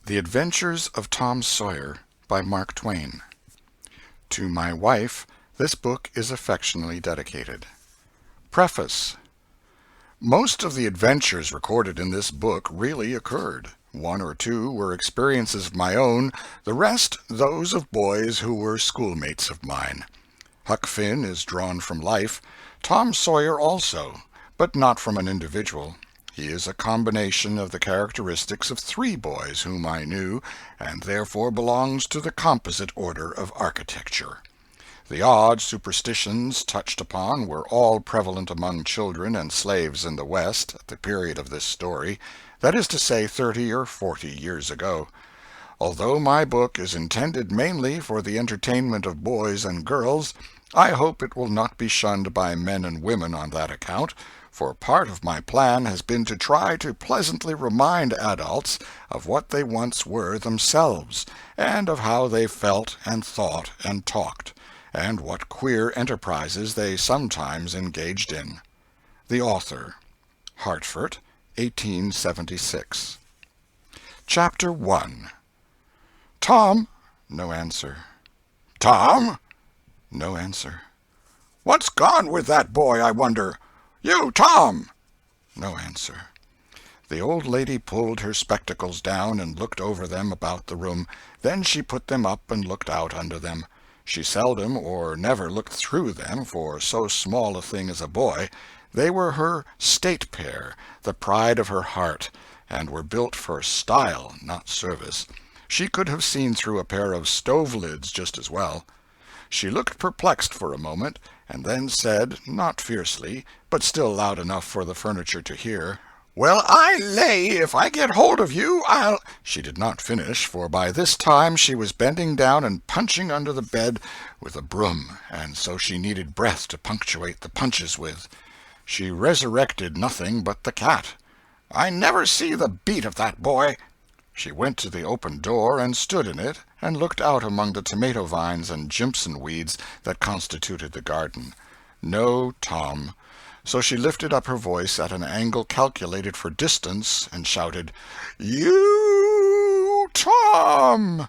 The Adventures of Tom Sawyer by Mark Twain. To my wife, this book is affectionately dedicated. Preface. Most of the adventures recorded in this book really occurred. One or two were experiences of my own, the rest those of boys who were schoolmates of mine. Huck Finn is drawn from life, Tom Sawyer also, but not from an individual. He is a combination of the characteristics of three boys whom I knew, and therefore belongs to the composite order of architecture. The odd superstitions touched upon were all prevalent among children and slaves in the West at the period of this story, that is to say 30 or 40 years ago. Although my book is intended mainly for the entertainment of boys and girls, I hope it will not be shunned by men and women on that account, for part of my plan has been to try to pleasantly remind adults of what they once were themselves, and of how they felt and thought and talked, and what queer enterprises they sometimes engaged in. The author, Hartford, 1876. Chapter 1. Tom. No answer. Tom. No answer. What's gone with that boy, I wonder? You, Tom! No answer. The old lady pulled her spectacles down and looked over them about the room. Then she put them up and looked out under them. She seldom or never looked through them, for so small a thing as a boy. They were her state pair, the pride of her heart, and were built for style, not service. She could have seen through a pair of stove-lids just as well. She looked perplexed for a moment, and then said, not fiercely, but still loud enough for the furniture to hear, "Well, I lay if I get hold of you, I'll—" She did not finish, for by this time she was bending down and punching under the bed with a broom, and so she needed breath to punctuate the punches with. She resurrected nothing but the cat. "I never see the beat of that boy." She went to the open door and stood in it, and looked out among the tomato vines and jimpson weeds that constituted the garden. No Tom. So she lifted up her voice at an angle calculated for distance, and shouted, "You, Tom!"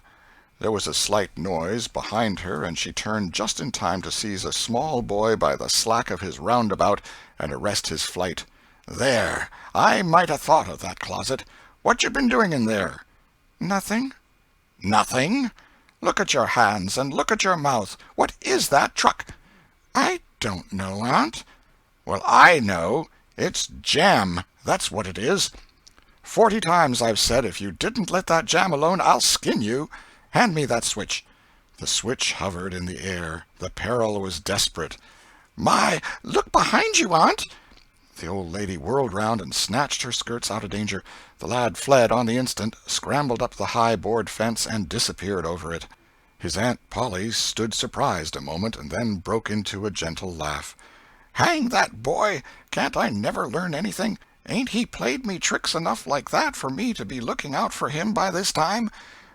There was a slight noise behind her, and she turned just in time to seize a small boy by the slack of his roundabout and arrest his flight. "There! I might 'a' thought of that closet. What you been doing in there?" "Nothing." "Nothing? Look at your hands, and look at your mouth. What is that truck?" "I don't know, Aunt." "Well, I know. It's jam, that's what it is. 40 times I've said if you didn't let that jam alone, I'll skin you. Hand me that switch." The switch hovered in the air. The peril was desperate. "My, look behind you, Aunt!" The old lady whirled round and snatched her skirts out of danger. The lad fled on the instant, scrambled up the high board fence, and disappeared over it. His Aunt Polly stood surprised a moment, and then broke into a gentle laugh. "Hang that boy! Can't I never learn anything? Ain't he played me tricks enough like that for me to be looking out for him by this time?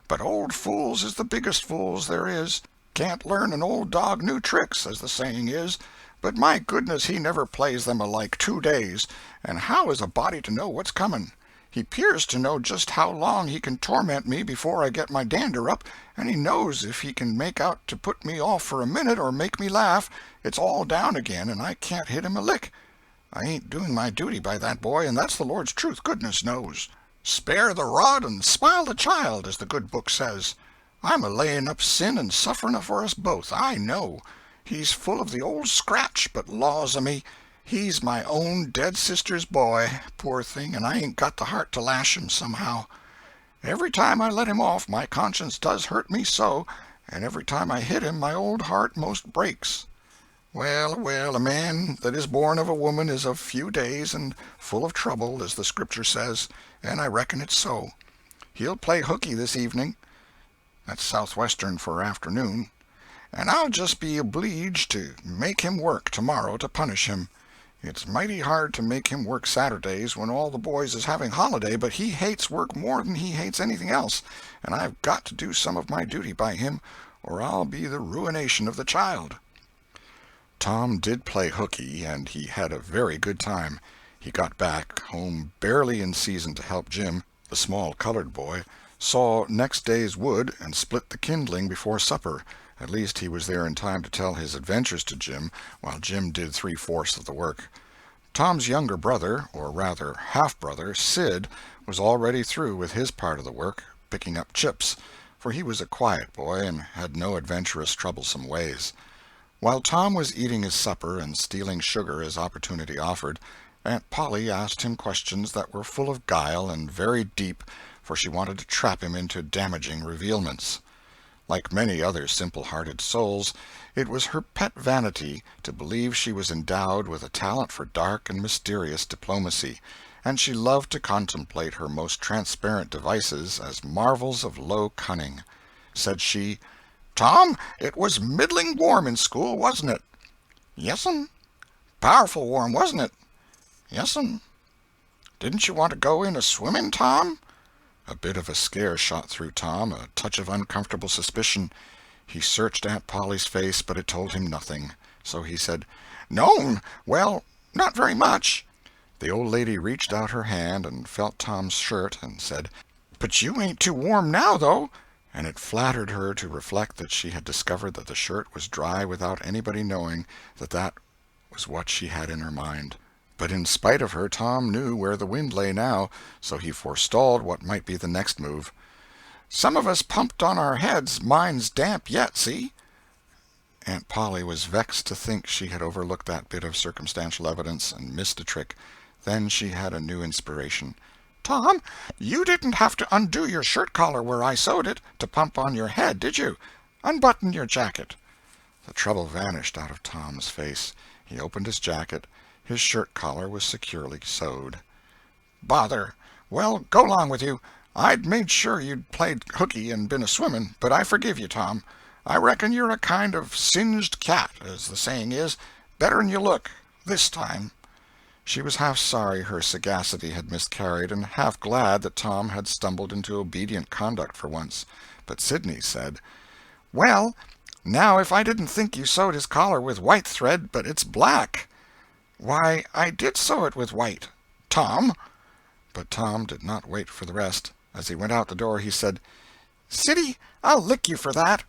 But old fools is the biggest fools there is. Can't learn an old dog new tricks, as the saying is. But my goodness, he never plays them alike 2 days, and how is a body to know what's coming? He 'pears to know just how long he can torment me before I get my dander up, and he knows if he can make out to put me off for a minute or make me laugh, it's all down again, and I can't hit him a lick. I ain't doing my duty by that boy, and that's the Lord's truth, goodness knows. Spare the rod and smile the child, as the good book says. I'm a laying up sin and suffering for us both, I know. He's full of the old scratch, but laws o' me, he's my own dead sister's boy, poor thing, and I ain't got the heart to lash him somehow. Every time I let him off, my conscience does hurt me so, and every time I hit him, my old heart most breaks. Well, well, a man that is born of a woman is of few days and full of trouble, as the Scripture says, and I reckon it's so. He'll play hooky this evening. That's southwestern for afternoon. And I'll just be obleeged to make him work tomorrow to punish him. It's mighty hard to make him work Saturdays when all the boys is having holiday, but he hates work more than he hates anything else, and I've got to do some of my duty by him, or I'll be the ruination of the child." Tom did play hooky, and he had a very good time. He got back home barely in season to help Jim, the small colored boy, saw next day's wood, and split the kindling before supper. At least he was there in time to tell his adventures to Jim, while Jim did three-fourths of the work. Tom's younger brother, or rather half-brother, Sid, was already through with his part of the work, picking up chips, for he was a quiet boy and had no adventurous, troublesome ways. While Tom was eating his supper and stealing sugar as opportunity offered, Aunt Polly asked him questions that were full of guile and very deep, for she wanted to trap him into damaging revealments. Like many other simple-hearted souls, it was her pet vanity to believe she was endowed with a talent for dark and mysterious diplomacy, and she loved to contemplate her most transparent devices as marvels of low cunning. Said she, "Tom, it was middling warm in school, wasn't it?" "Yes'm." "Powerful warm, wasn't it?" "Yes'm." "Didn't you want to go in a-swimming, Tom?" A bit of a scare shot through Tom, a touch of uncomfortable suspicion. He searched Aunt Polly's face, but it told him nothing. So he said, "No'm, well, not very much." The old lady reached out her hand and felt Tom's shirt, and said, "But you ain't too warm now, though." And it flattered her to reflect that she had discovered that the shirt was dry without anybody knowing that that was what she had in her mind. But in spite of her, Tom knew where the wind lay now, so he forestalled what might be the next move. "Some of us pumped on our heads. Mine's damp yet, see?" Aunt Polly was vexed to think she had overlooked that bit of circumstantial evidence and missed a trick. Then she had a new inspiration. "Tom, you didn't have to undo your shirt collar where I sewed it to pump on your head, did you? Unbutton your jacket." The trouble vanished out of Tom's face. He opened his jacket. His shirt collar was securely sewed. "Bother! Well, go 'long with you. I'd made sure you'd played hooky and been a-swimming, but I forgive you, Tom. I reckon you're a kind of singed cat, as the saying is. Better'n you look, this time." She was half sorry her sagacity had miscarried, and half glad that Tom had stumbled into obedient conduct for once. But Sidney said, "Well, now if I didn't think you sewed his collar with white thread, but it's black." "Why, I did sew it with white." "Tom!" But Tom did not wait for the rest. As he went out the door, he said, "Siddy, I'll lick you for that."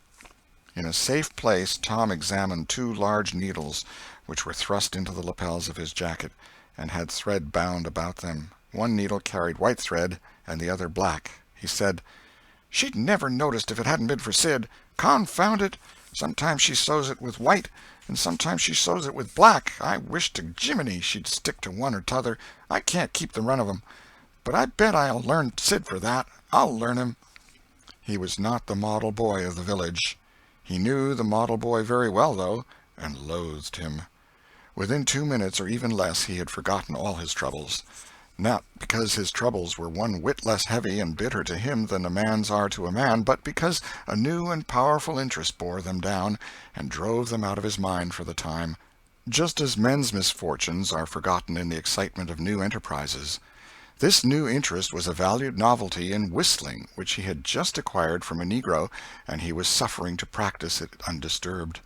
In a safe place, Tom examined two large needles, which were thrust into the lapels of his jacket, and had thread bound about them. One needle carried white thread, and the other black. He said, "She'd never noticed if it hadn't been for Sid. Confound it! Sometimes she sews it with white, and sometimes she sews it with black. I wish to Jiminy she'd stick to one or t'other. I can't keep the run of 'em. But I bet I'll learn Sid for that. I'll learn him." He was not the model boy of the village. He knew the model boy very well, though, and loathed him. Within 2 minutes, or even less, he had forgotten all his troubles. Not because his troubles were one whit less heavy and bitter to him than a man's are to a man, but because a new and powerful interest bore them down and drove them out of his mind for the time, just as men's misfortunes are forgotten in the excitement of new enterprises. This new interest was a valued novelty in whistling, which he had just acquired from a negro, and he was suffering to practice it undisturbed.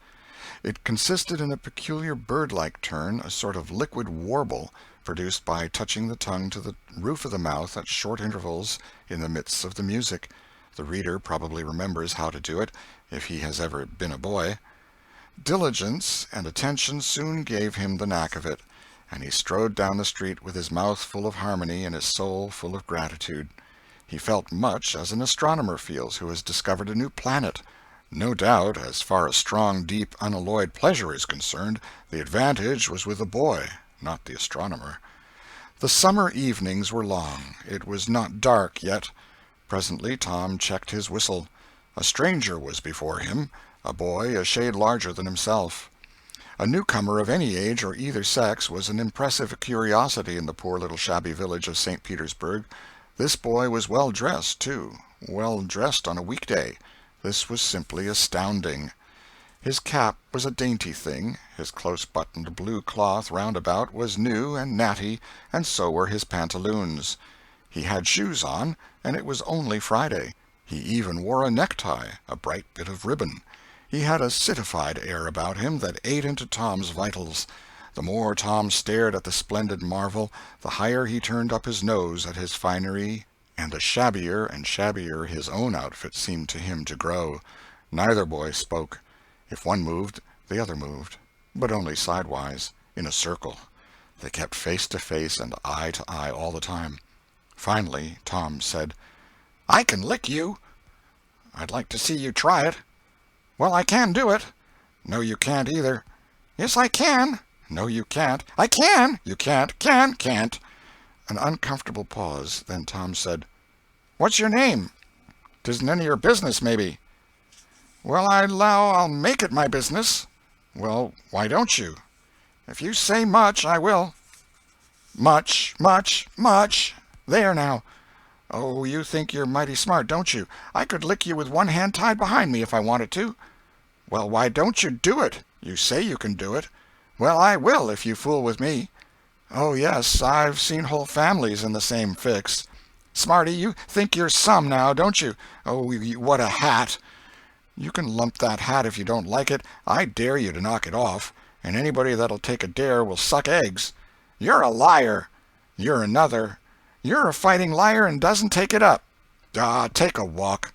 It consisted in a peculiar bird-like turn, a sort of liquid warble, produced by touching the tongue to the roof of the mouth at short intervals in the midst of the music. The reader probably remembers how to do it, if he has ever been a boy. Diligence and attention soon gave him the knack of it, and he strode down the street with his mouth full of harmony and his soul full of gratitude. He felt much as an astronomer feels who has discovered a new planet. No doubt, as far as strong, deep, unalloyed pleasure is concerned, the advantage was with the boy, not the astronomer. The summer evenings were long. It was not dark yet. Presently Tom checked his whistle. A stranger was before him, a boy a shade larger than himself. A newcomer of any age or either sex was an impressive curiosity in the poor little shabby village of St. Petersburg. This boy was well dressed, too, well dressed on a weekday. This was simply astounding. His cap was a dainty thing, his close-buttoned blue cloth roundabout was new and natty, and so were his pantaloons. He had shoes on, and it was only Friday. He even wore a necktie, a bright bit of ribbon. He had a citified air about him that ate into Tom's vitals. The more Tom stared at the splendid marvel, the higher he turned up his nose at his finery and the shabbier and shabbier his own outfit seemed to him to grow. Neither boy spoke. If one moved, the other moved, but only sidewise, in a circle. They kept face to face and eye to eye all the time. Finally, Tom said, "I can lick you." "I'd like to see you try it." "Well, I can do it." "No, you can't either." "Yes, I can." "No, you can't." "I can." "You can't." Can't." An uncomfortable pause. Then Tom said, "What's your name?" "'Tisn't any of your business, maybe." "Well, I 'low I'll make it my business." "Well, why don't you?" "If you say much, I will." "Much, much, much. There now." "Oh, you think you're mighty smart, don't you? I could lick you with one hand tied behind me if I wanted to." "Well, why don't you do it? You say you can do it." "Well, I will, if you fool with me." "Oh, yes, I've seen whole families in the same fix." "Smarty, you think you're some, now, don't you? Oh, what a hat!" "You can lump that hat if you don't like it. I dare you to knock it off, and anybody that'll take a dare will suck eggs." "You're a liar." "You're another." "You're a fighting liar and doesn't take it up." "Ah, take a walk."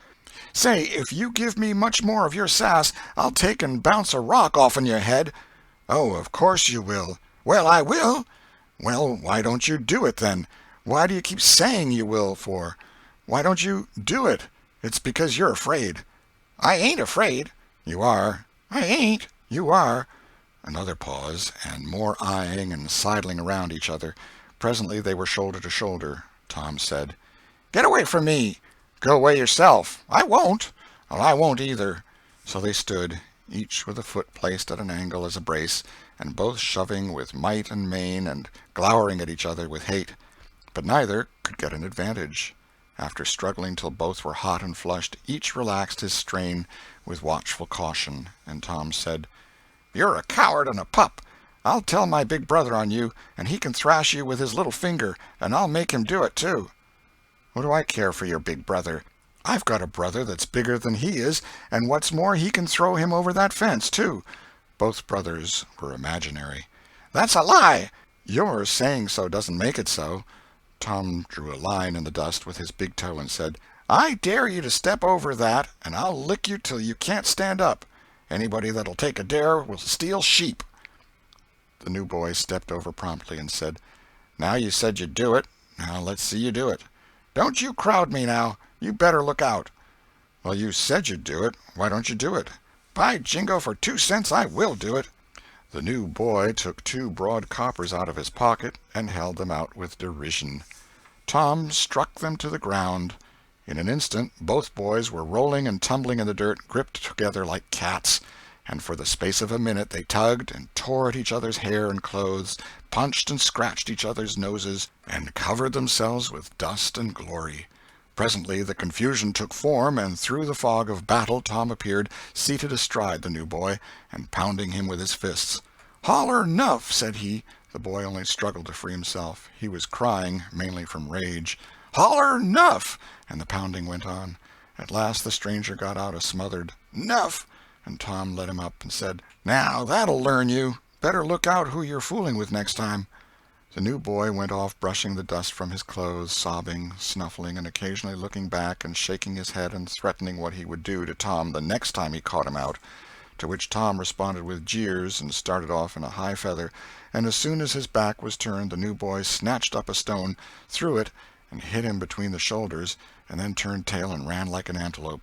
"Say, if you give me much more of your sass, I'll take and bounce a rock off'n your head." "Oh, of course you will." "Well, I will." "Well, why don't you do it, then? Why do you keep saying you will, for? Why don't you do it? It's because you're afraid." "I ain't afraid." "You are." "I ain't." "You are." Another pause, and more eyeing and sidling around each other. Presently they were shoulder to shoulder. Tom said, "Get away from me." "Go away yourself." "I won't." "Well, I won't either." So they stood, each with a foot placed at an angle as a brace, and both shoving with might and main and glowering at each other with hate. But neither could get an advantage. After struggling till both were hot and flushed, each relaxed his strain with watchful caution, and Tom said, "You're a coward and a pup. I'll tell my big brother on you, and he can thrash you with his little finger, and I'll make him do it, too." "What do I care for your big brother? I've got a brother that's bigger than he is, and what's more, he can throw him over that fence, too." Both brothers were imaginary. "That's a lie." "Your saying so doesn't make it so." Tom drew a line in the dust with his big toe and said, "I dare you to step over that, and I'll lick you till you can't stand up. Anybody that'll take a dare will steal sheep." The new boy stepped over promptly and said, "Now you said you'd do it. Now let's see you do it." "Don't you crowd me, now. You better look out." "Well, you said you'd do it. Why don't you do it?" "By jingo, for 2 cents I will do it." The new boy took 2 broad coppers out of his pocket and held them out with derision. Tom struck them to the ground. In an instant both boys were rolling and tumbling in the dirt, gripped together like cats, and for the space of a minute they tugged and tore at each other's hair and clothes, punched and scratched each other's noses, and covered themselves with dust and glory. Presently the confusion took form, and through the fog of battle Tom appeared, seated astride the new boy, and pounding him with his fists. "Holler 'nuff," said he. The boy only struggled to free himself. He was crying, mainly from rage. "Holler 'nuff," and the pounding went on. At last the stranger got out a smothered "'Nuff," and Tom led him up and said, "Now that'll learn you. Better look out who you're fooling with next time." The new boy went off brushing the dust from his clothes, sobbing, snuffling, and occasionally looking back and shaking his head and threatening what he would do to Tom the next time he caught him out, to which Tom responded with jeers and started off in a high feather, and as soon as his back was turned the new boy snatched up a stone, threw it, and hit him between the shoulders, and then turned tail and ran like an antelope.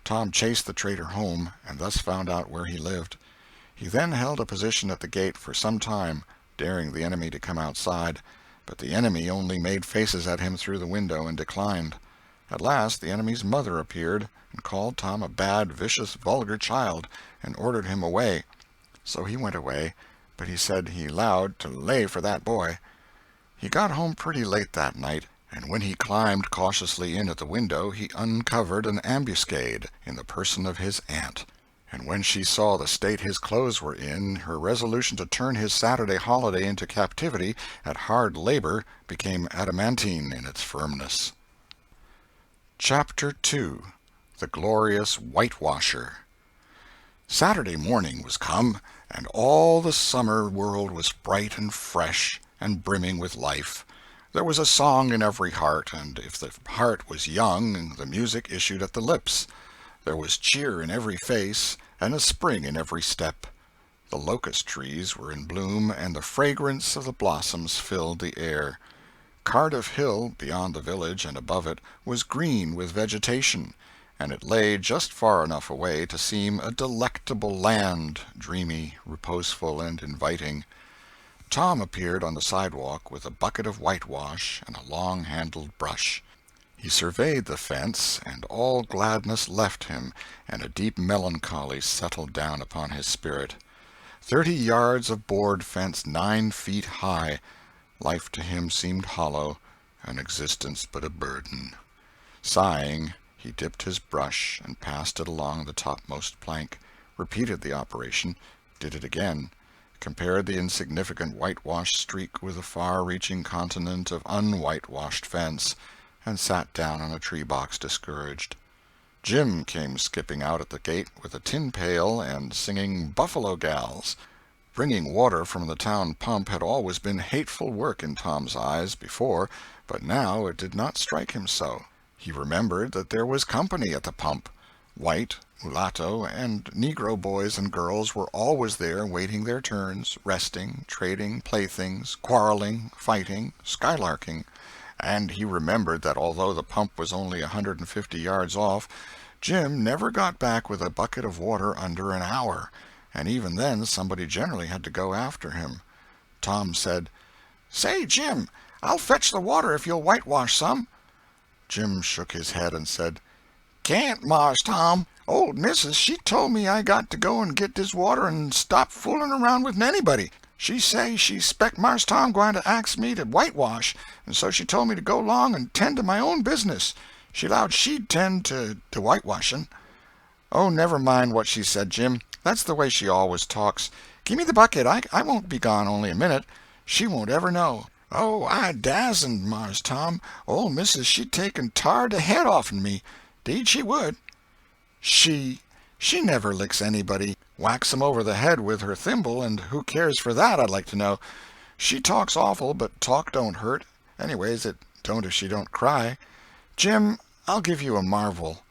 Tom chased the traitor home, and thus found out where he lived. He then held a position at the gate for some time, daring the enemy to come outside, but the enemy only made faces at him through the window and declined. At last the enemy's mother appeared, and called Tom a bad, vicious, vulgar child, and ordered him away. So he went away, but he said he 'lowed to lay for that boy. He got home pretty late that night, and when he climbed cautiously in at the window he uncovered an ambuscade in the person of his aunt. And when she saw the state his clothes were in, her resolution to turn his Saturday holiday into captivity at hard labor became adamantine in its firmness. Chapter 2. The Glorious Whitewasher. Saturday morning was come, and all the summer world was bright and fresh and brimming with life. There was a song in every heart, and if the heart was young, the music issued at the lips. There was cheer in every face, and a spring in every step. The locust trees were in bloom, and the fragrance of the blossoms filled the air. Cardiff Hill, beyond the village and above it, was green with vegetation, and it lay just far enough away to seem a delectable land, dreamy, reposeful, and inviting. Tom appeared on the sidewalk with a bucket of whitewash and a long-handled brush. He surveyed the fence, and all gladness left him, and a deep melancholy settled down upon his spirit. 30 yards of board fence 9 feet high. Life to him seemed hollow, and existence but a burden. Sighing, he dipped his brush and passed it along the topmost plank, repeated the operation, did it again, compared the insignificant whitewashed streak with the far-reaching continent of unwhitewashed fence, and sat down on a tree-box discouraged. Jim came skipping out at the gate with a tin pail and singing "Buffalo Gals." Bringing water from the town pump had always been hateful work in Tom's eyes before, but now it did not strike him so. He remembered that there was company at the pump. White, mulatto, and Negro boys and girls were always there waiting their turns, resting, trading playthings, quarreling, fighting, skylarking. And he remembered that although the pump was only 150 yards off, Jim never got back with a bucket of water under an hour, and even then somebody generally had to go after him. Tom said, "Say, Jim, I'll fetch the water if you'll whitewash some." Jim shook his head and said, "Can't, Mars Tom. Old missus, she told me I got to go and get this water and stop fooling around with anybody. She say she spec Mars Tom gwine to ax me to whitewash, and so she told me to go along and tend to my own business. She 'lowed she'd tend to whitewashing." "Oh, never mind what she said, Jim. That's the way she always talks. Give me the bucket. I won't be gone only a minute. She won't ever know." "Oh, I dasn't, Mars Tom. Old missus, she'd take and tar the head off'n me. 'Deed she would." She never licks anybody. Whacks 'em over the head with her thimble, and who cares for that, I'd like to know. She talks awful, but talk don't hurt. Anyways, it don't if she don't cry. Jim, I'll give you a marvel.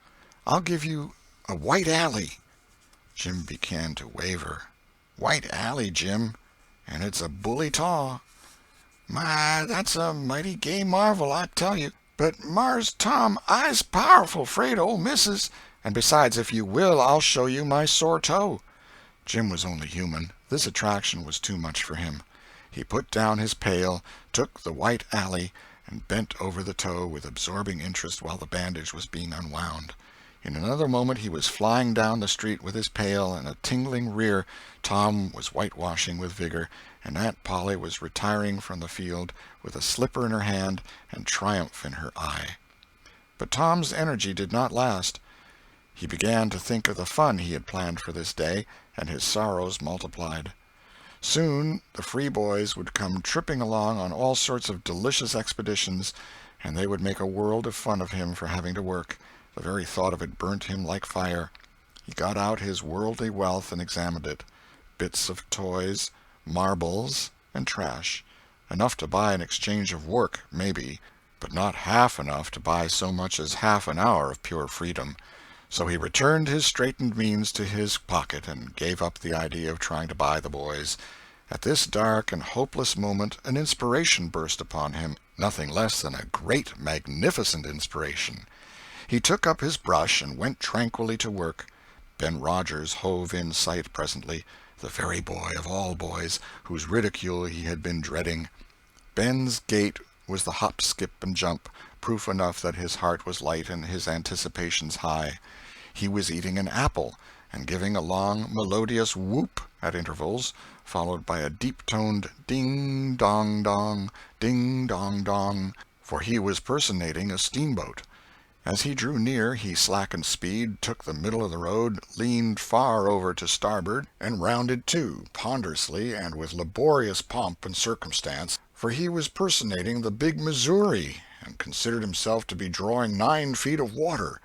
I'll give you a white alley." Jim began to waver. "White alley, Jim, and it's a bully taw." "My, that's a mighty gay marvel, I tell you. But, Mars Tom, I's powerful 'fraid of old missus. And besides, if you will, I'll show you my sore toe." Jim was only human. This attraction was too much for him. He put down his pail, took the white alley, and bent over the toe with absorbing interest while the bandage was being unwound. In another moment he was flying down the street with his pail and a tingling rear. Tom was whitewashing with vigor, and Aunt Polly was retiring from the field with a slipper in her hand and triumph in her eye. But Tom's energy did not last. He began to think of the fun he had planned for this day, and his sorrows multiplied. Soon the free boys would come tripping along on all sorts of delicious expeditions, and they would make a world of fun of him for having to work. The very thought of it burnt him like fire. He got out his worldly wealth and examined it. Bits of toys, marbles, and trash. Enough to buy an exchange of work, maybe, but not half enough to buy so much as half an hour of pure freedom. So he returned his straitened means to his pocket and gave up the idea of trying to buy the boys. At this dark and hopeless moment an inspiration burst upon him, nothing less than a great, magnificent inspiration. He took up his brush and went tranquilly to work. Ben Rogers hove in sight presently, the very boy of all boys, whose ridicule he had been dreading. Ben's gait was the hop, skip, and jump, proof enough that his heart was light and his anticipations high. He was eating an apple, and giving a long, melodious whoop at intervals, followed by a deep-toned ding-dong-dong, ding-dong-dong, for he was personating a steamboat. As he drew near, he slackened speed, took the middle of the road, leaned far over to starboard, and rounded to, ponderously and with laborious pomp and circumstance, for he was personating the big Missouri, and considered himself to be drawing 9 feet of water.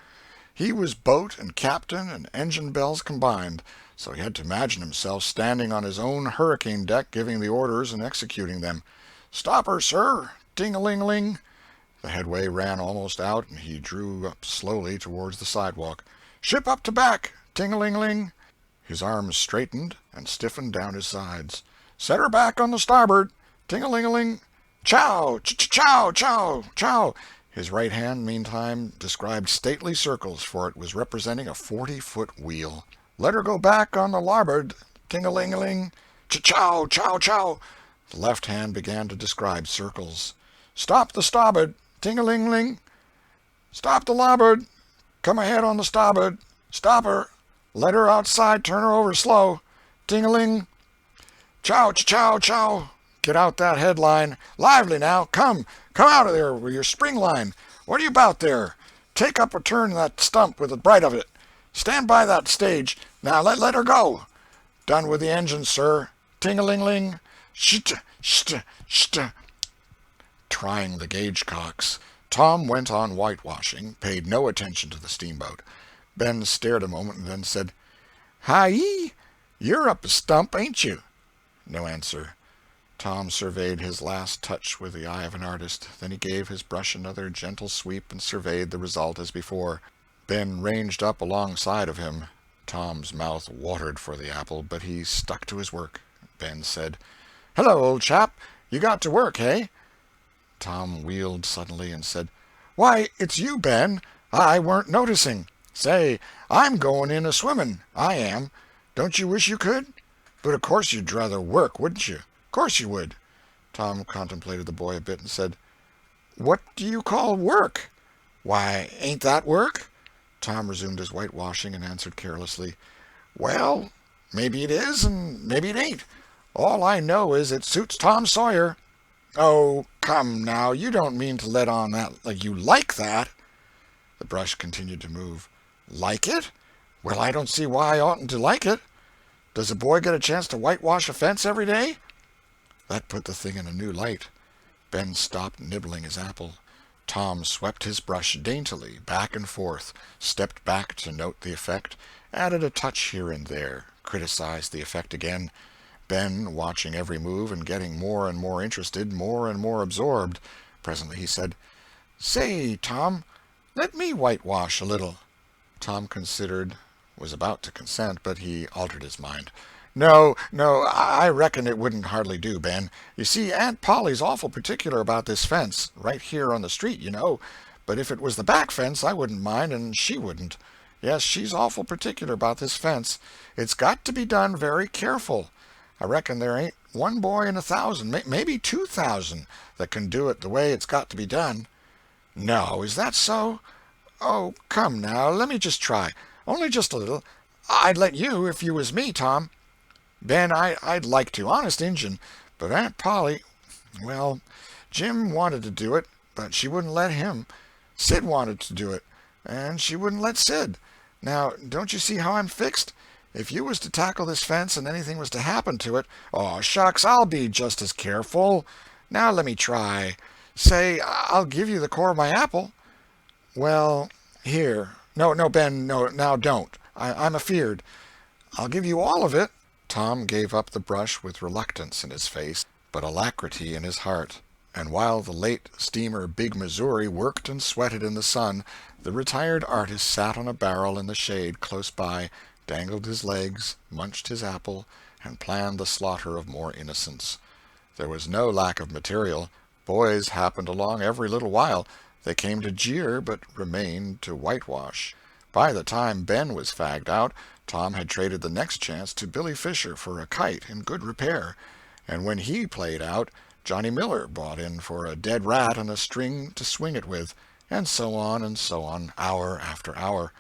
He was boat and captain and engine bells combined, so he had to imagine himself standing on his own hurricane deck giving the orders and executing them. "Stop her, sir! ting-a-ling-ling. The headway ran almost out, and he drew up slowly towards the sidewalk. Ship up to back, ting-a-ling-ling. His arms straightened and stiffened down his sides. Set her back on the starboard, ting-a-ling-a-ling. Chow, chow, chow, chow. His right hand, meantime, described stately circles, for it was representing a 40-foot wheel. Let her go back on the larboard, ting-a-ling-a-ling. Chow, chow, chow. The left hand began to describe circles. Stop the starboard, ting-a-ling-ling. Stop the larboard. Come ahead on the starboard. Stop her. Let her outside. Turn her over slow. Ting-a-ling. Chow, chow, chow. Get out that headline. Lively now. Come out of there with your spring line. What are you about there? Take up a turn that stump with the bright of it. Stand by that stage. Now let her go. Done with the engine, sir. Ting-a-ling-ling. Sht, sht, sht. Trying the gauge cocks, Tom went on whitewashing, paid no attention to the steamboat. Ben stared a moment and then said, Hi-yi, you're up a stump, ain't you? No answer. Tom surveyed his last touch with the eye of an artist. Then he gave his brush another gentle sweep and surveyed the result as before. Ben ranged up alongside of him. Tom's mouth watered for the apple, but he stuck to his work. Ben said, Hello, old chap. You got to work, hey? Tom wheeled suddenly and said, Why, it's you, Ben. I weren't noticing. Say, I'm going in a-swimming. I am. Don't you wish you could? But of course you'd rather work, wouldn't you? Of course you would. Tom contemplated the boy a bit and said, What do you call work? Why, ain't that work? Tom resumed his whitewashing and answered carelessly, Well, maybe it is and maybe it ain't. All I know is it suits Tom Sawyer. Oh, come now, you don't mean to let on that like you like that. The brush continued to move. Like it? Well, I don't see why I oughtn't to like it. Does a boy get a chance to whitewash a fence every day? That put the thing in a new light. Ben stopped nibbling his apple. Tom swept his brush daintily back and forth, stepped back to note the effect, added a touch here and there, criticized the effect again. Ben, watching every move and getting more and more interested, more and more absorbed. Presently he said, Say, Tom, let me whitewash a little. Tom considered, was about to consent, but he altered his mind. No, I reckon it wouldn't hardly do, Ben. You see, Aunt Polly's awful particular about this fence, right here on the street, you know. But if it was the back fence, I wouldn't mind, and she wouldn't. Yes, she's awful particular about this fence. It's got to be done very careful. I reckon there ain't one boy in 1,000, maybe 2,000, that can do it the way it's got to be done. No, is that so? Oh, come now, let me just try. Only just a little. I'd let you if you was me, Tom. Ben, I'd like to, honest Injun, but Aunt Polly, well, Jim wanted to do it, but she wouldn't let him. Sid wanted to do it, and she wouldn't let Sid. Now, don't you see how I'm fixed? If you was to tackle this fence and anything was to happen to it, oh, shucks, I'll be just as careful. Now let me try. Say, I'll give you the core of my apple. Well, here. No, Ben, no, now don't. I'm afeard. I'll give you all of it. Tom gave up the brush with reluctance in his face, but alacrity in his heart. And while the late steamer Big Missouri worked and sweated in the sun, the retired artist sat on a barrel in the shade close by, dangled his legs, munched his apple, and planned the slaughter of more innocents. There was no lack of material. Boys happened along every little while. They came to jeer, but remained to whitewash. By the time Ben was fagged out, Tom had traded the next chance to Billy Fisher for a kite in good repair, and when he played out, Johnny Miller brought in for a dead rat and a string to swing it with, and so on, hour after hour.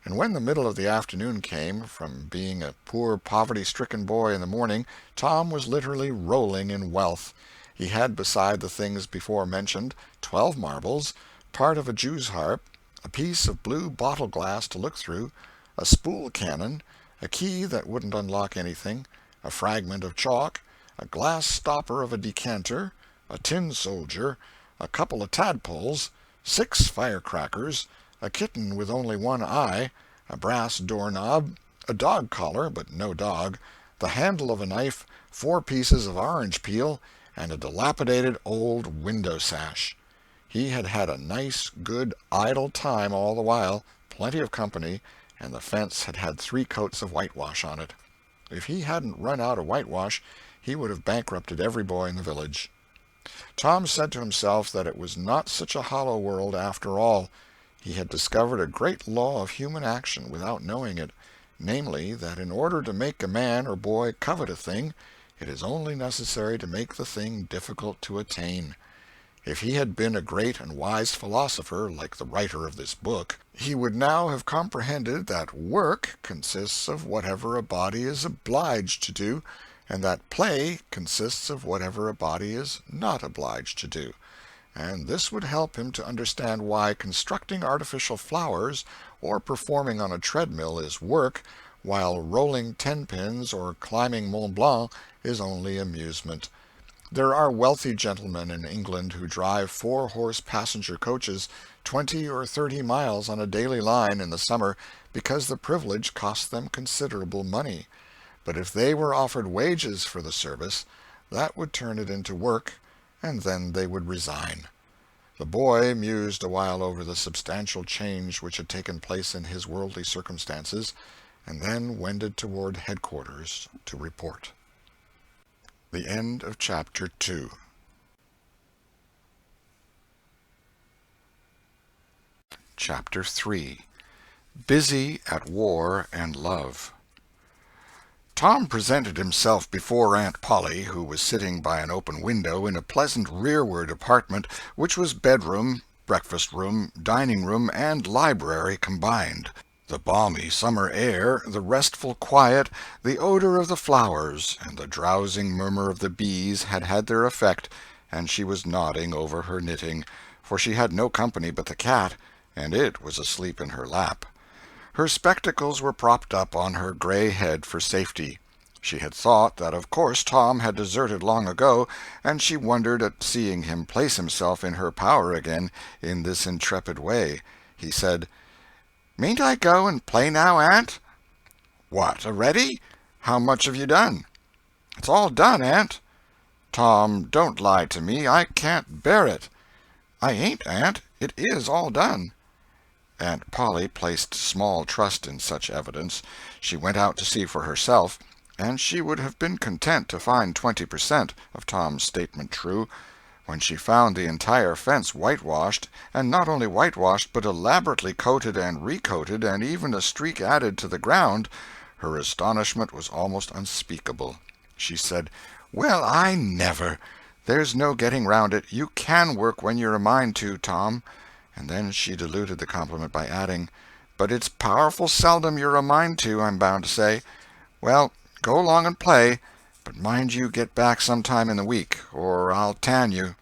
And when the middle of the afternoon came, from being a poor poverty-stricken boy in the morning, Tom was literally rolling in wealth. He had, beside the things before mentioned, 12 marbles, part of a jew's harp, a piece of blue bottle glass to look through, a spool cannon, a key that wouldn't unlock anything, a fragment of chalk, a glass stopper of a decanter, a tin soldier, a couple of tadpoles, 6 firecrackers, a kitten with only one eye, a brass doorknob, a dog collar, but no dog, the handle of a knife, 4 pieces of orange peel, and a dilapidated old window-sash. He had had a nice, good, idle time all the while, plenty of company, and the fence had had 3 coats of whitewash on it. If he hadn't run out of whitewash, he would have bankrupted every boy in the village. Tom said to himself that it was not such a hollow world after all. He had discovered a great law of human action without knowing it, namely, that in order to make a man or boy covet a thing, it is only necessary to make the thing difficult to attain. If he had been a great and wise philosopher, like the writer of this book, he would now have comprehended that work consists of whatever a body is obliged to do, and that play consists of whatever a body is not obliged to do. And this would help him to understand why constructing artificial flowers or performing on a treadmill is work, while rolling 10-pins or climbing Mont Blanc is only amusement. There are wealthy gentlemen in England who drive 4-horse passenger coaches 20 or 30 miles on a daily line in the summer because the privilege costs them considerable money. But if they were offered wages for the service, that would turn it into work, and then they would resign. The boy mused a while over the substantial change which had taken place in his worldly circumstances, and then wended toward headquarters to report. The end of Chapter 2. Chapter 3. Busy at War and Love. Tom presented himself before Aunt Polly, who was sitting by an open window in a pleasant rearward apartment which was bedroom, breakfast-room, dining-room, and library combined. The balmy summer air, the restful quiet, the odor of the flowers, and the drowsing murmur of the bees had had their effect, and she was nodding over her knitting, for she had no company but the cat, and it was asleep in her lap. Her spectacles were propped up on her gray head for safety. She had thought that of course Tom had deserted long ago, and she wondered at seeing him place himself in her power again in this intrepid way. He said, "Mayn't I go and play now, Aunt?" "What, already? How much have you done?" "It's all done, Aunt." "Tom, don't lie to me. I can't bear it." "I ain't, Aunt. It is all done." Aunt Polly placed small trust in such evidence. She went out to see for herself, and she would have been content to find 20% of Tom's statement true. When she found the entire fence whitewashed, and not only whitewashed but elaborately coated and recoated, and even a streak added to the ground, her astonishment was almost unspeakable. She said, "Well, I never! There's no getting round it. You can work when you're a mind to, Tom." And then she diluted the compliment by adding, "But it's powerful seldom you're a mind to, I'm bound to say. Well, go along and play, but mind you get back sometime in the week, or I'll tan you."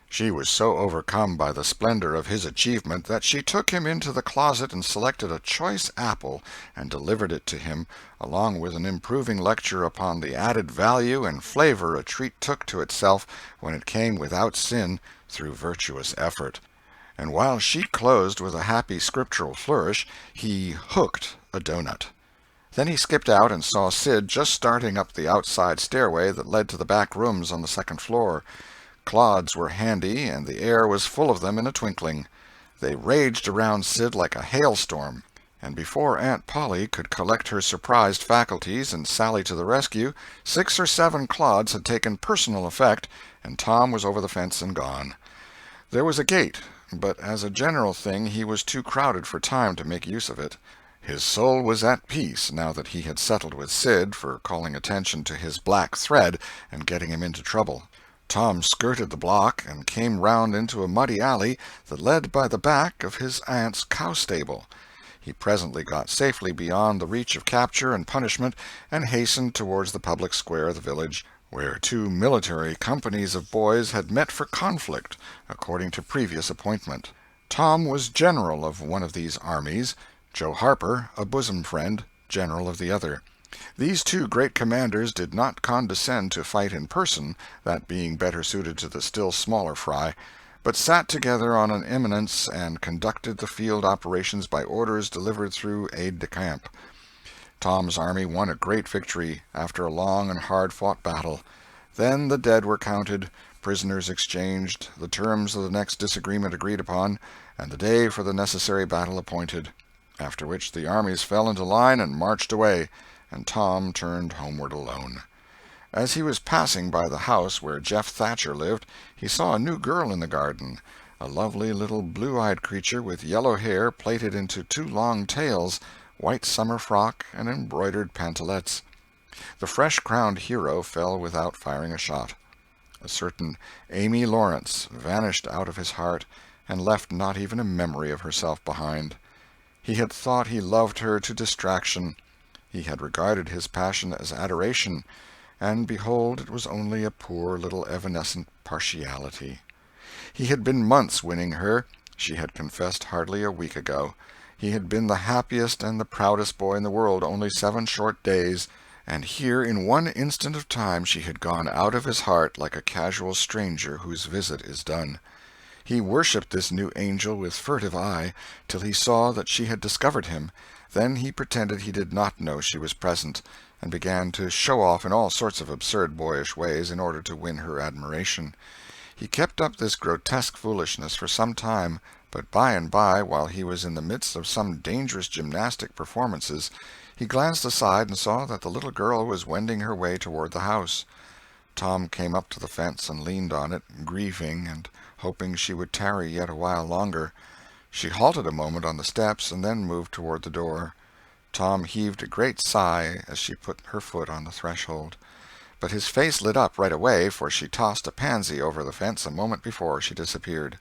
She was so overcome by the splendor of his achievement that she took him into the closet and selected a choice apple and delivered it to him, along with an improving lecture upon the added value and flavor a treat took to itself when it came without sin through virtuous effort. And while she closed with a happy scriptural flourish, he hooked a doughnut. Then he skipped out and saw Sid just starting up the outside stairway that led to the back rooms on the second floor. Clods were handy, and the air was full of them in a twinkling. They raged around Sid like a hailstorm, and before Aunt Polly could collect her surprised faculties and sally to the rescue, 6 or 7 clods had taken personal effect, and Tom was over the fence and gone. There was a gate, but as a general thing he was too crowded for time to make use of it. His soul was at peace now that he had settled with Sid for calling attention to his black thread and getting him into trouble. Tom skirted the block and came round into a muddy alley that led by the back of his aunt's cow-stable. He presently got safely beyond the reach of capture and punishment and hastened towards the public square of the village, where 2 military companies of boys had met for conflict, according to previous appointment. Tom was general of one of these armies, Joe Harper, a bosom friend, general of the other. These 2 great commanders did not condescend to fight in person, that being better suited to the still smaller fry, but sat together on an eminence and conducted the field operations by orders delivered through aide-de-camp. Tom's army won a great victory after a long and hard-fought battle. Then the dead were counted, prisoners exchanged, the terms of the next disagreement agreed upon, and the day for the necessary battle appointed, after which the armies fell into line and marched away, and Tom turned homeward alone. As he was passing by the house where Jeff Thatcher lived, he saw a new girl in the garden, a lovely little blue-eyed creature with yellow hair plaited into two long tails, white summer frock, and embroidered pantalettes. The fresh-crowned hero fell without firing a shot. A certain Amy Lawrence vanished out of his heart and left not even a memory of herself behind. He had thought he loved her to distraction. He had regarded his passion as adoration, and behold, it was only a poor little evanescent partiality. He had been months winning her. She had confessed hardly a week ago. He had been the happiest and the proudest boy in the world only 7 short days, and here in one instant of time she had gone out of his heart like a casual stranger whose visit is done. He worshipped this new angel with furtive eye, till he saw that she had discovered him. Then he pretended he did not know she was present, and began to show off in all sorts of absurd boyish ways in order to win her admiration. He kept up this grotesque foolishness for some time, but by and by, while he was in the midst of some dangerous gymnastic performances, he glanced aside and saw that the little girl was wending her way toward the house. Tom came up to the fence and leaned on it, grieving and hoping she would tarry yet a while longer. She halted a moment on the steps and then moved toward the door. Tom heaved a great sigh as she put her foot on the threshold. But his face lit up right away, for she tossed a pansy over the fence a moment before she disappeared.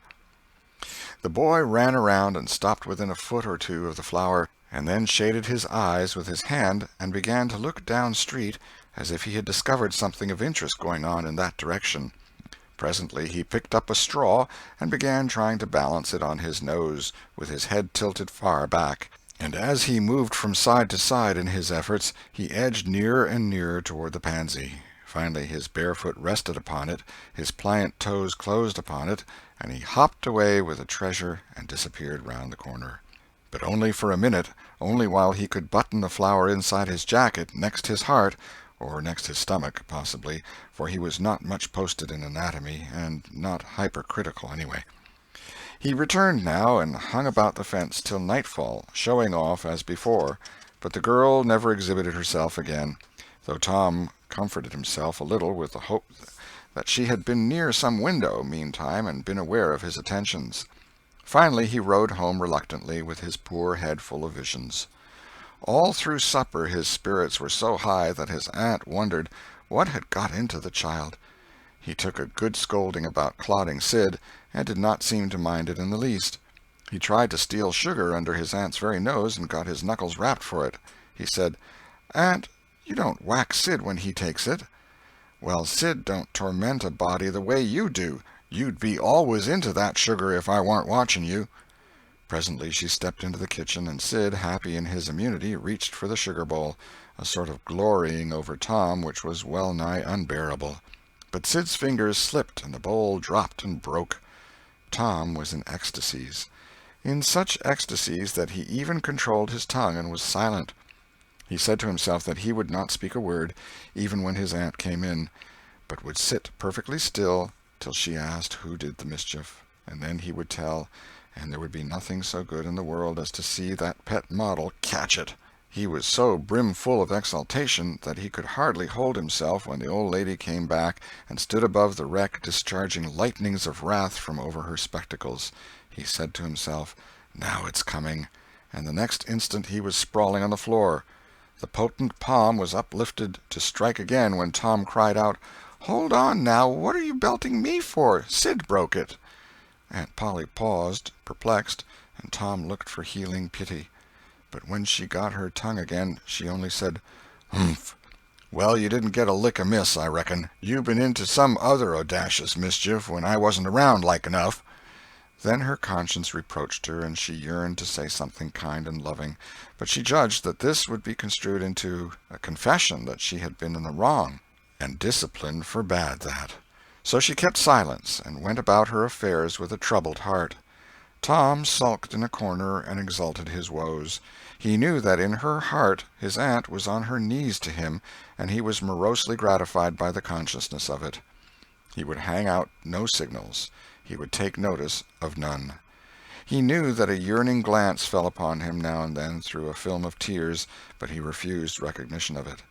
The boy ran around and stopped within a foot or two of the flower, and then shaded his eyes with his hand and began to look down street as if he had discovered something of interest going on in that direction. Presently he picked up a straw and began trying to balance it on his nose, with his head tilted far back. And as he moved from side to side in his efforts, he edged nearer and nearer toward the pansy. Finally his bare foot rested upon it, his pliant toes closed upon it, and he hopped away with the treasure and disappeared round the corner. But only for a minute, only while he could button the flower inside his jacket, next his heart, or next his stomach, possibly, for he was not much posted in anatomy, and not hypercritical anyway. He returned now and hung about the fence till nightfall, showing off as before, but the girl never exhibited herself again, though Tom comforted himself a little with the hope that she had been near some window meantime and been aware of his attentions. Finally he rode home reluctantly, with his poor head full of visions. All through supper his spirits were so high that his aunt wondered what had got into the child. He took a good scolding about clodding Sid, and did not seem to mind it in the least. He tried to steal sugar under his aunt's very nose, and got his knuckles rapped for it. He said, "Aunt, you don't whack Sid when he takes it." "Well, Sid don't torment a body the way you do. You'd be always into that sugar if I warn't watching you." Presently she stepped into the kitchen, and Sid, happy in his immunity, reached for the sugar bowl, a sort of glorying over Tom which was well nigh unbearable. But Sid's fingers slipped, and the bowl dropped and broke. Tom was in ecstasies. In such ecstasies that he even controlled his tongue and was silent. He said to himself that he would not speak a word, even when his aunt came in, but would sit perfectly still till she asked who did the mischief, and then he would tell, and there would be nothing so good in the world as to see that pet model catch it. He was so brimful of exultation that he could hardly hold himself when the old lady came back and stood above the wreck discharging lightnings of wrath from over her spectacles. He said to himself, "Now it's coming," and the next instant he was sprawling on the floor. The potent palm was uplifted to strike again when Tom cried out, "Hold on now, what are you belting me for? Sid broke it." Aunt Polly paused, perplexed, and Tom looked for healing pity. But when she got her tongue again, she only said, "Humph! Well, you didn't get a lick amiss, I reckon. You been into some other audacious mischief when I wasn't around, like enough." Then her conscience reproached her, and she yearned to say something kind and loving, but she judged that this would be construed into a confession that she had been in the wrong, and discipline forbade that. So she kept silence, and went about her affairs with a troubled heart. Tom sulked in a corner and exulted his woes. He knew that in her heart his aunt was on her knees to him, and he was morosely gratified by the consciousness of it. He would hang out no signals. He would take notice of none. He knew that a yearning glance fell upon him now and then through a film of tears, but he refused recognition of it.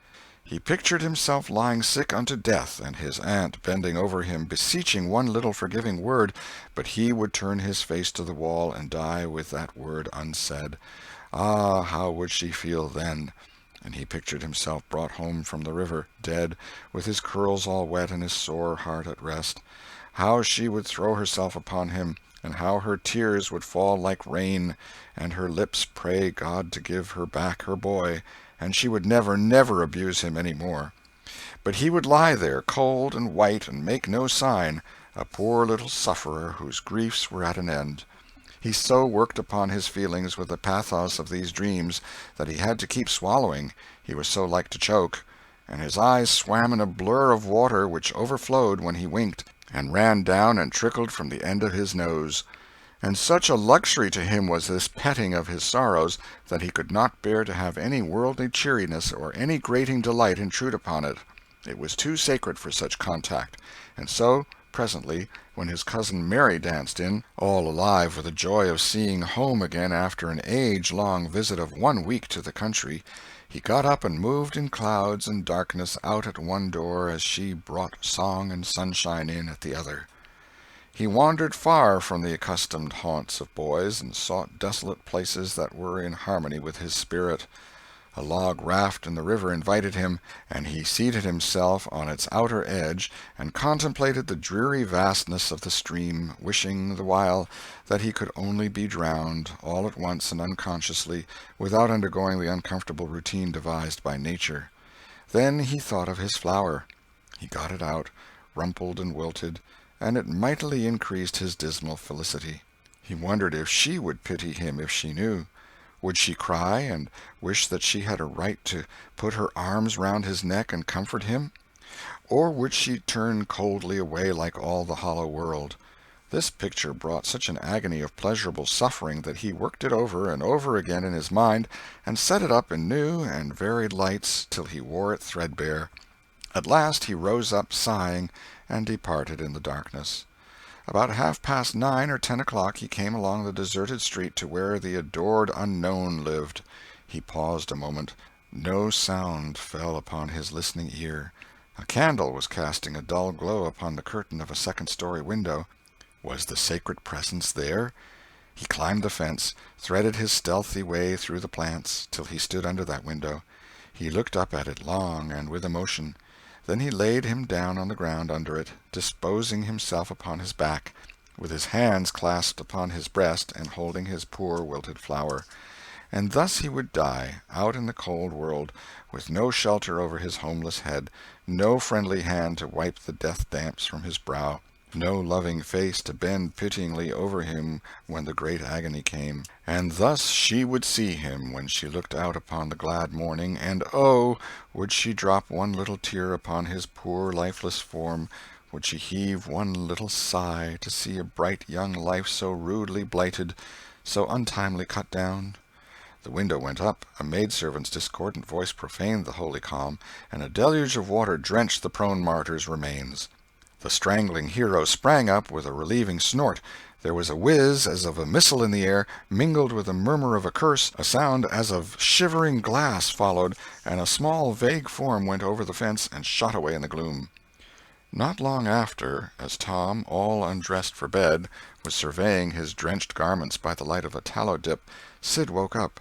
He pictured himself lying sick unto death, and his aunt bending over him, beseeching one little forgiving word, but he would turn his face to the wall and die with that word unsaid. Ah, how would she feel then? And he pictured himself brought home from the river, dead, with his curls all wet and his sore heart at rest. How she would throw herself upon him, and how her tears would fall like rain, and her lips pray God to give her back her boy, and she would never, never abuse him any more. But he would lie there, cold and white, and make no sign, a poor little sufferer whose griefs were at an end. He so worked upon his feelings with the pathos of these dreams that he had to keep swallowing, he was so like to choke, and his eyes swam in a blur of water which overflowed when he winked, and ran down and trickled from the end of his nose. And such a luxury to him was this petting of his sorrows that he could not bear to have any worldly cheeriness or any grating delight intrude upon it. It was too sacred for such contact, and so, presently, when his cousin Mary danced in, all alive with the joy of seeing home again after an age-long visit of 1 week to the country, he got up and moved in clouds and darkness out at one door as she brought song and sunshine in at the other. He wandered far from the accustomed haunts of boys, and sought desolate places that were in harmony with his spirit. A log raft in the river invited him, and he seated himself on its outer edge and contemplated the dreary vastness of the stream, wishing the while that he could only be drowned, all at once and unconsciously, without undergoing the uncomfortable routine devised by nature. Then he thought of his flower. He got it out, rumpled and wilted, and it mightily increased his dismal felicity. He wondered if she would pity him if she knew. Would she cry, and wish that she had a right to put her arms round his neck and comfort him? Or would she turn coldly away like all the hollow world? This picture brought such an agony of pleasurable suffering that he worked it over and over again in his mind, and set it up in new and varied lights till he wore it threadbare. At last he rose up sighing, and departed in the darkness. About 9:30 or 10 o'clock he came along the deserted street to where the adored unknown lived. He paused a moment. No sound fell upon his listening ear. A candle was casting a dull glow upon the curtain of a second-story window. Was the sacred presence there? He climbed the fence, threaded his stealthy way through the plants, till he stood under that window. He looked up at it long and with emotion. Then he laid him down on the ground under it, disposing himself upon his back, with his hands clasped upon his breast and holding his poor wilted flower. And thus he would die, out in the cold world, with no shelter over his homeless head, no friendly hand to wipe the death damps from his brow, no loving face to bend pityingly over him when the great agony came. And thus she would see him when she looked out upon the glad morning, and oh, would she drop one little tear upon his poor lifeless form, would she heave one little sigh to see a bright young life so rudely blighted, so untimely cut down? The window went up, a maidservant's discordant voice profaned the holy calm, and a deluge of water drenched the prone martyr's remains. The strangling hero sprang up with a relieving snort. There was a whiz as of a missile in the air, mingled with a murmur of a curse, a sound as of shivering glass followed, and a small vague form went over the fence and shot away in the gloom. Not long after, as Tom, all undressed for bed, was surveying his drenched garments by the light of a tallow-dip, Sid woke up.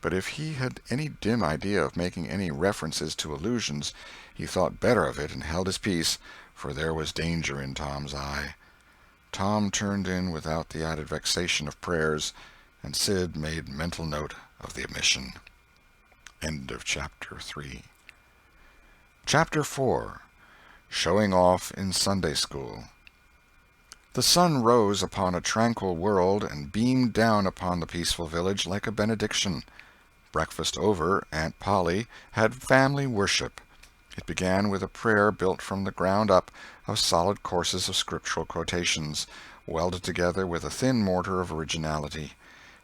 But if he had any dim idea of making any references to illusions, he thought better of it and held his peace, for there was danger in Tom's eye. Tom turned in without the added vexation of prayers, and Sid made mental note of the omission. End of Chapter 3. Chapter 4. Showing Off in Sunday School. The sun rose upon a tranquil world and beamed down upon the peaceful village like a benediction. Breakfast over, Aunt Polly had family worship. It began with a prayer built from the ground up of solid courses of scriptural quotations, welded together with a thin mortar of originality.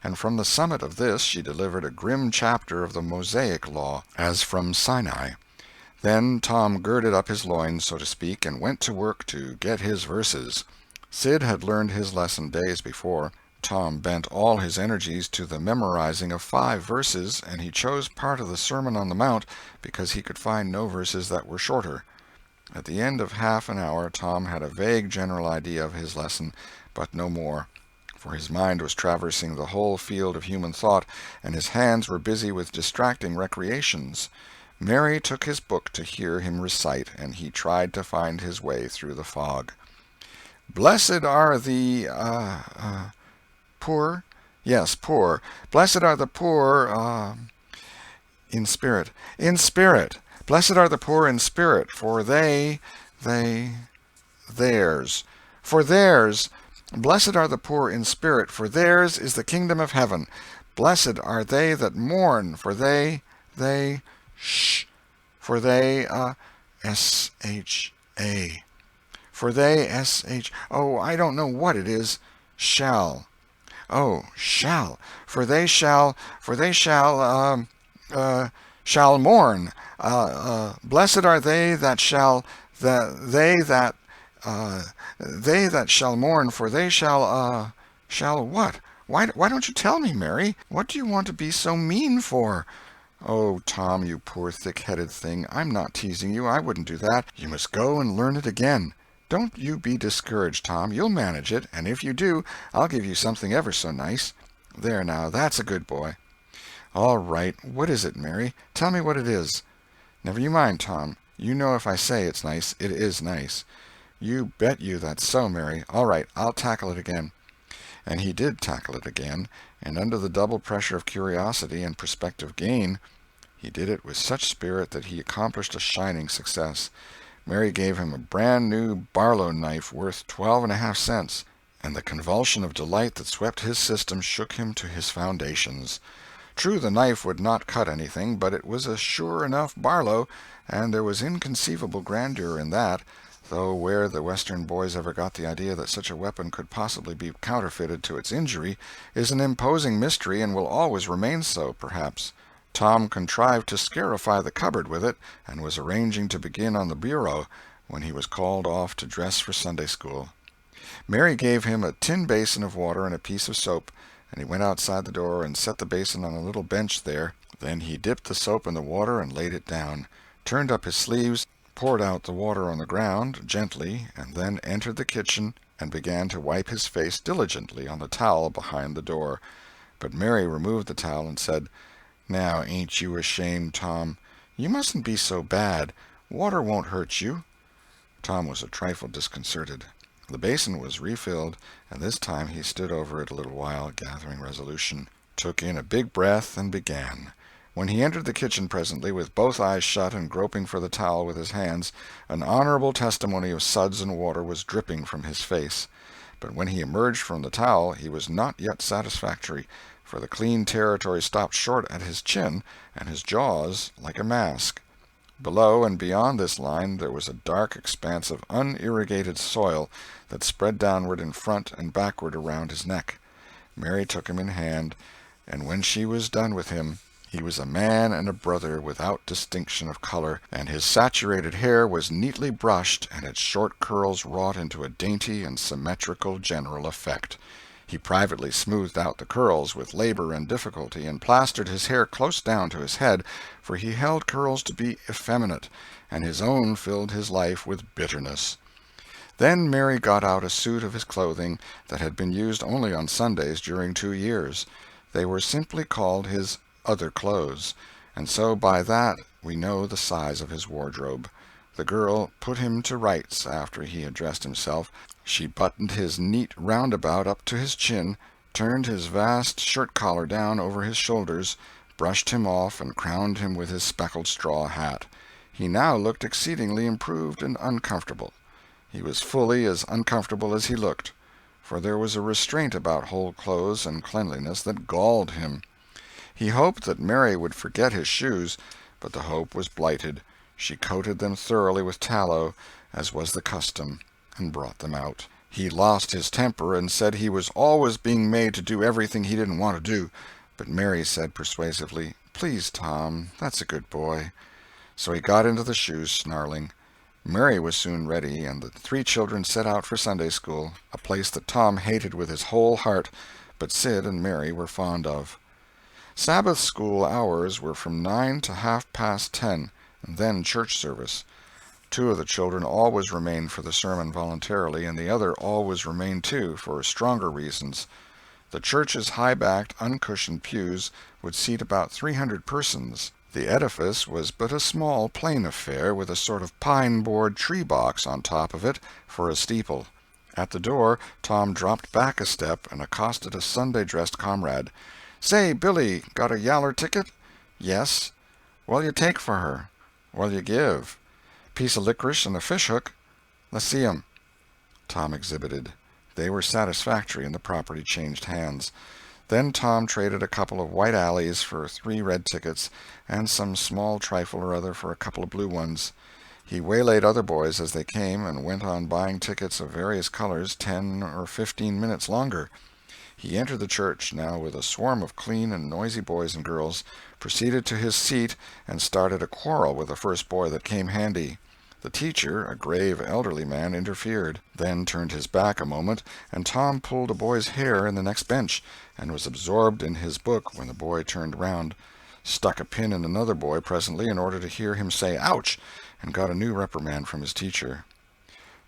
And from the summit of this she delivered a grim chapter of the Mosaic law, as from Sinai. Then Tom girded up his loins, so to speak, and went to work to get his verses. Sid had learned his lesson days before. Tom bent all his energies to the memorizing of 5 verses, and he chose part of the Sermon on the Mount because he could find no verses that were shorter. At the end of half an hour Tom had a vague general idea of his lesson, but no more, for his mind was traversing the whole field of human thought, and his hands were busy with distracting recreations. Mary took his book to hear him recite, and he tried to find his way through the fog. "Blessed are the poor? Yes, poor. Blessed are the poor in spirit. In spirit. Blessed are the poor in spirit, for theirs. For theirs. Blessed are the poor in spirit, for theirs is the kingdom of heaven. Blessed are they that mourn, for they, for they, S-H-A. For they, S-H, oh, I don't know what it is, shall. Oh, shall. Shall mourn. Blessed are they that shall, they that shall mourn, for they shall what? Why don't you tell me, Mary? What do you want to be so mean for? Oh, Tom, you poor thick-headed thing, I'm not teasing you. I wouldn't do that. You must go and learn it again. Don't you be discouraged, Tom. You'll manage it, and if you do, I'll give you something ever so nice. There now, that's a good boy. All right. What is it, Mary? Tell me what it is. Never you mind, Tom. You know if I say it's nice, it is nice. You bet you that's so, Mary. All right, I'll tackle it again. And he did tackle it again, and under the double pressure of curiosity and prospective gain, he did it with such spirit that he accomplished a shining success. Mary gave him a brand-new Barlow knife worth 12.5 cents, and the convulsion of delight that swept his system shook him to his foundations. True, the knife would not cut anything, but it was a sure enough Barlow, and there was inconceivable grandeur in that, though where the Western boys ever got the idea that such a weapon could possibly be counterfeited to its injury is an imposing mystery and will always remain so, perhaps. Tom contrived to scarify the cupboard with it, and was arranging to begin on the bureau, when he was called off to dress for Sunday school. Mary gave him a tin basin of water and a piece of soap, and he went outside the door and set the basin on a little bench there. Then he dipped the soap in the water and laid it down, turned up his sleeves, poured out the water on the ground gently, and then entered the kitchen and began to wipe his face diligently on the towel behind the door. But Mary removed the towel and said, "Now, ain't you ashamed, Tom? You mustn't be so bad. Water won't hurt you." Tom was a trifle disconcerted. The basin was refilled, and this time he stood over it a little while, gathering resolution, took in a big breath, and began. When he entered the kitchen presently, with both eyes shut and groping for the towel with his hands, an honorable testimony of suds and water was dripping from his face. But when he emerged from the towel he was not yet satisfactory, for the clean territory stopped short at his chin, and his jaws like a mask. Below and beyond this line there was a dark expanse of unirrigated soil that spread downward in front and backward around his neck. Mary took him in hand, and when she was done with him, he was a man and a brother without distinction of color, and his saturated hair was neatly brushed and its short curls wrought into a dainty and symmetrical general effect. He privately smoothed out the curls with labor and difficulty, and plastered his hair close down to his head, for he held curls to be effeminate, and his own filled his life with bitterness. Then Mary got out a suit of his clothing that had been used only on Sundays during 2 years. They were simply called his other clothes, and so by that we know the size of his wardrobe. The girl put him to rights after he had dressed himself. She buttoned his neat roundabout up to his chin, turned his vast shirt-collar down over his shoulders, brushed him off, and crowned him with his speckled straw hat. He now looked exceedingly improved and uncomfortable. He was fully as uncomfortable as he looked, for there was a restraint about whole clothes and cleanliness that galled him. He hoped that Mary would forget his shoes, but the hope was blighted. She coated them thoroughly with tallow, as was the custom, and brought them out. He lost his temper and said he was always being made to do everything he didn't want to do, but Mary said persuasively, "Please, Tom, that's a good boy." So he got into the shoes, snarling. Mary was soon ready, and the three children set out for Sunday school, a place that Tom hated with his whole heart, but Sid and Mary were fond of. Sabbath school hours were from 9 to 10:30, and then church service. Two of the children always remained for the sermon voluntarily, and the other always remained too, for stronger reasons. The church's high-backed, uncushioned pews would seat about 300 persons. The edifice was but a small, plain affair, with a sort of pine-board tree-box on top of it for a steeple. At the door Tom dropped back a step and accosted a Sunday-dressed comrade. "Say, Billy, got a yaller ticket?" "Yes." "What'll you take for her?" "What'll you give?" "Piece of licorice and a fish-hook." "Let's see 'em." Tom exhibited. They were satisfactory, and the property changed hands. Then Tom traded a couple of white alleys for 3 red tickets, and some small trifle or other for a couple of blue ones. He waylaid other boys as they came, and went on buying tickets of various colors 10 or 15 minutes longer. He entered the church now with a swarm of clean and noisy boys and girls, proceeded to his seat, and started a quarrel with the first boy that came handy. The teacher, a grave elderly man, interfered, then turned his back a moment, and Tom pulled a boy's hair in the next bench, and was absorbed in his book when the boy turned round, stuck a pin in another boy presently in order to hear him say "ouch," and got a new reprimand from his teacher.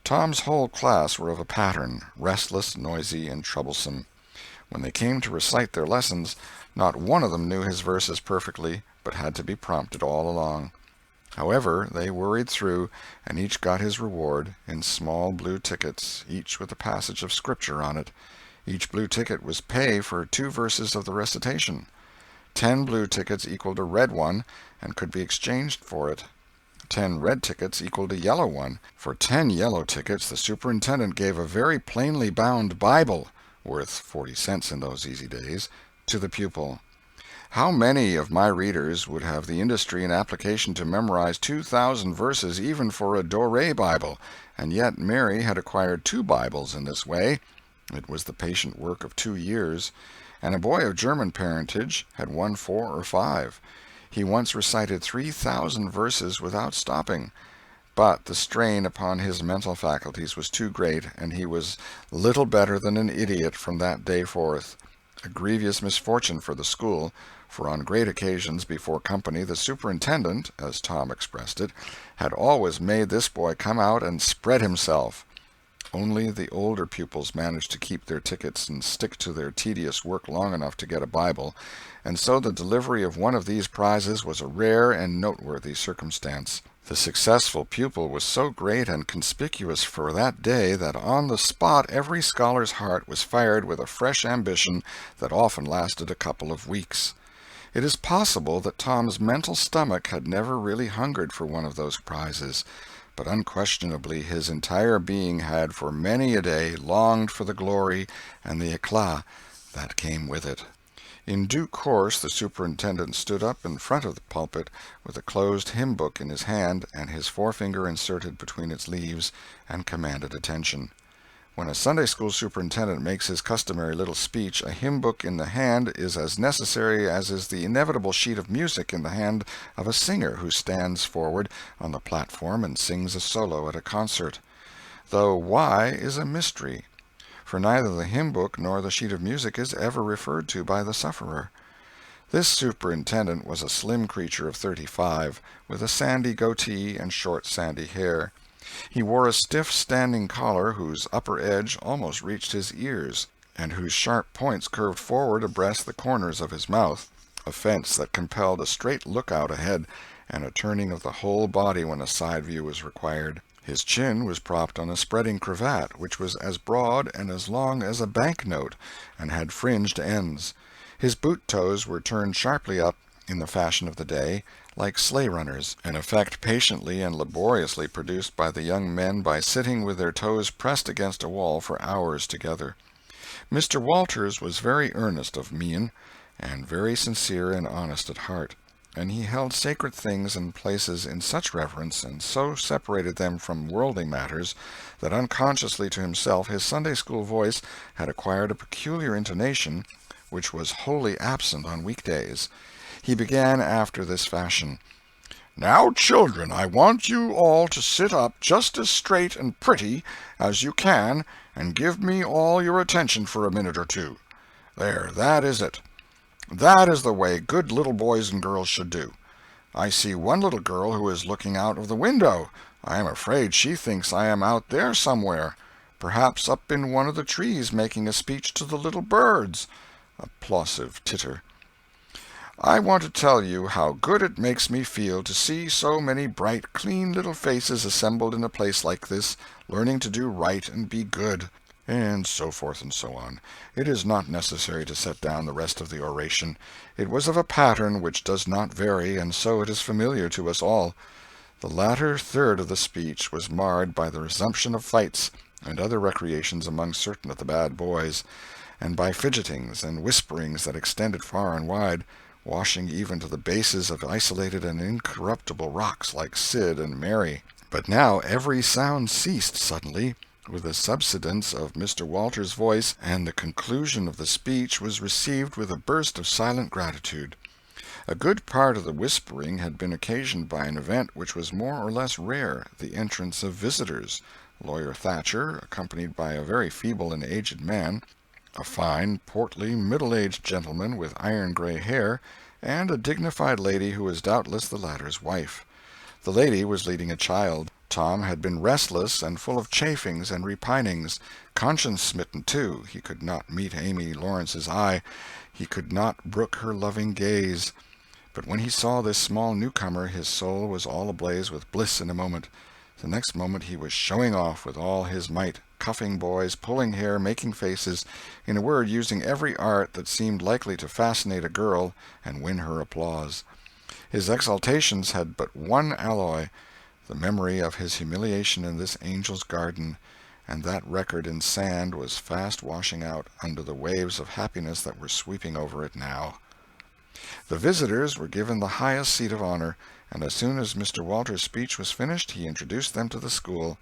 Tom's whole class were of a pattern, restless, noisy, and troublesome. When they came to recite their lessons, not one of them knew his verses perfectly, but had to be prompted all along. However, they worried through, and each got his reward, in small blue tickets, each with a passage of Scripture on it. Each blue ticket was pay for 2 verses of the recitation. 10 blue tickets equaled a red one, and could be exchanged for it. 10 red tickets equaled a yellow one. For 10 yellow tickets the superintendent gave a very plainly bound Bible, worth 40 cents in those easy days, to the pupil. How many of my readers would have the industry and application to memorize 2,000 verses even for a Doré Bible? And yet Mary had acquired 2 Bibles in this way. It was the patient work of 2 years. And a boy of German parentage had won 4 or 5. He once recited 3,000 verses without stopping. But the strain upon his mental faculties was too great, and he was little better than an idiot from that day forth. A grievous misfortune for the school, for on great occasions before company the superintendent, as Tom expressed it, had always made this boy come out and spread himself. Only the older pupils managed to keep their tickets and stick to their tedious work long enough to get a Bible, and so the delivery of one of these prizes was a rare and noteworthy circumstance. The successful pupil was so great and conspicuous for that day that on the spot every scholar's heart was fired with a fresh ambition that often lasted a couple of weeks. It is possible that Tom's mental stomach had never really hungered for one of those prizes, but unquestionably his entire being had for many a day longed for the glory and the éclat that came with it. In due course the superintendent stood up in front of the pulpit with a closed hymn-book in his hand and his forefinger inserted between its leaves, and commanded attention. When a Sunday school superintendent makes his customary little speech, a hymn-book in the hand is as necessary as is the inevitable sheet of music in the hand of a singer who stands forward on the platform and sings a solo at a concert. Though why is a mystery, for neither the hymn-book nor the sheet of music is ever referred to by the sufferer. This superintendent was a slim creature of 35, with a sandy goatee and short sandy hair. He wore a stiff standing collar whose upper edge almost reached his ears, and whose sharp points curved forward abreast the corners of his mouth, a fence that compelled a straight look-out ahead, and a turning of the whole body when a side view was required. His chin was propped on a spreading cravat, which was as broad and as long as a bank-note, and had fringed ends. His boot-toes were turned sharply up, in the fashion of the day, like sleigh-runners, an effect patiently and laboriously produced by the young men by sitting with their toes pressed against a wall for hours together. Mr. Walters was very earnest of mien, and very sincere and honest at heart. and he held sacred things and places in such reverence, and so separated them from worldly matters, that unconsciously to himself his Sunday-school voice had acquired a peculiar intonation which was wholly absent on weekdays. He began after this fashion: "Now, children, I want you all to sit up just as straight and pretty as you can and give me all your attention for a minute or two. There, that is it. That is the way good little boys and girls should do. I see one little girl who is looking out of the window. I am afraid she thinks I am out there somewhere, perhaps up in one of the trees making a speech to the little birds." Applausive titter. "I want to tell you how good it makes me feel to see so many bright, clean little faces assembled in a place like this, learning to do right and be good," and so forth and so on. It is not necessary to set down the rest of the oration. It was of a pattern which does not vary, and so it is familiar to us all. The latter third of the speech was marred by the resumption of fights and other recreations among certain of the bad boys, and by fidgetings and whisperings that extended far and wide, washing even to the bases of isolated and incorruptible rocks like Sid and Mary. But now every sound ceased suddenly, with the subsidence of Mr. Walters's voice, and the conclusion of the speech was received with a burst of silent gratitude. A good part of the whispering had been occasioned by an event which was more or less rare, the entrance of visitors. Lawyer Thatcher, accompanied by a very feeble and aged man, a fine, portly, middle-aged gentleman with iron-gray hair, and a dignified lady who was doubtless the latter's wife. The lady was leading a child. Tom had been restless and full of chafings and repinings, conscience-smitten too. He could not meet Amy Lawrence's eye, he could not brook her loving gaze. But when he saw this small newcomer his soul was all ablaze with bliss in a moment. The next moment he was showing off with all his might, cuffing boys, pulling hair, making faces, in a word, using every art that seemed likely to fascinate a girl and win her applause. His exaltations had but one alloy, the memory of his humiliation in this angel's garden, and that record in sand was fast washing out under the waves of happiness that were sweeping over it now. The visitors were given the highest seat of honor, and as soon as Mr. Walters's speech was finished he introduced them to the school.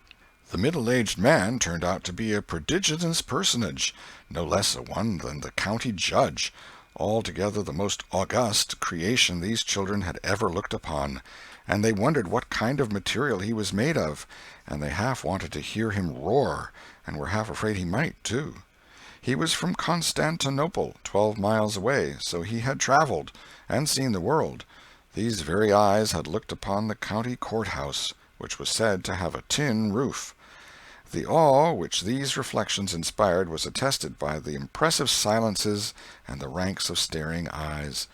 The middle-aged man turned out to be a prodigious personage, no less a one than the county judge, altogether the most august creation these children had ever looked upon, and they wondered what kind of material he was made of, and they half wanted to hear him roar, and were half afraid he might, too. He was from Constantinople, 12 miles away, so he had traveled, and seen the world. These very eyes had looked upon the county courthouse, which was said to have a tin roof. The awe which these reflections inspired was attested by the impressive silences and the ranks of staring eyes.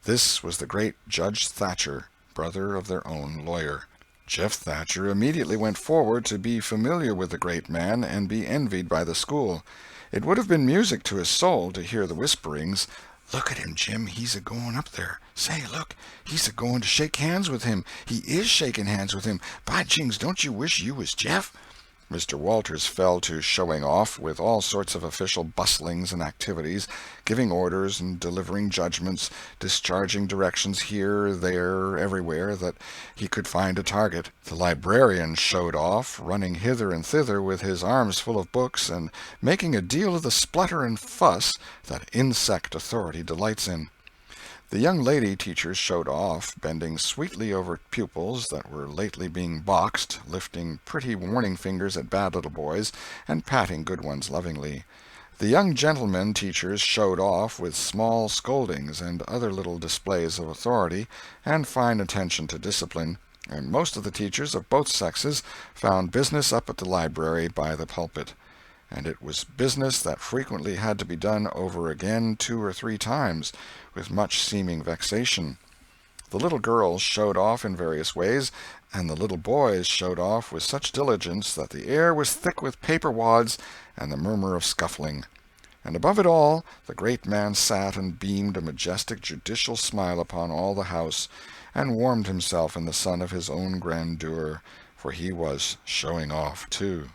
This was the great Judge Thatcher, brother of their own lawyer. Jeff Thatcher immediately went forward to be familiar with the great man and be envied by the school. It would have been music to his soul to hear the whisperings, "Look at him, Jim, he's a-going up there. Say, look, he's a-going to shake hands with him. He is shaking hands with him. By jings, don't you wish you was Jeff?" Mr. Walters fell to showing off, with all sorts of official bustlings and activities, giving orders and delivering judgments, discharging directions here, there, everywhere that he could find a target. The librarian showed off, running hither and thither with his arms full of books, and making a deal of the splutter and fuss that insect authority delights in. The young lady teachers showed off, bending sweetly over pupils that were lately being boxed, lifting pretty warning fingers at bad little boys, and patting good ones lovingly. The young gentlemen teachers showed off with small scoldings and other little displays of authority and fine attention to discipline, and most of the teachers of both sexes found business up at the library by the pulpit. And it was business that frequently had to be done over again 2 or 3 times, with much seeming vexation. The little girls showed off in various ways, and the little boys showed off with such diligence that the air was thick with paper wads and the murmur of scuffling. And above it all, the great man sat and beamed a majestic judicial smile upon all the house, and warmed himself in the sun of his own grandeur, for he was showing off too.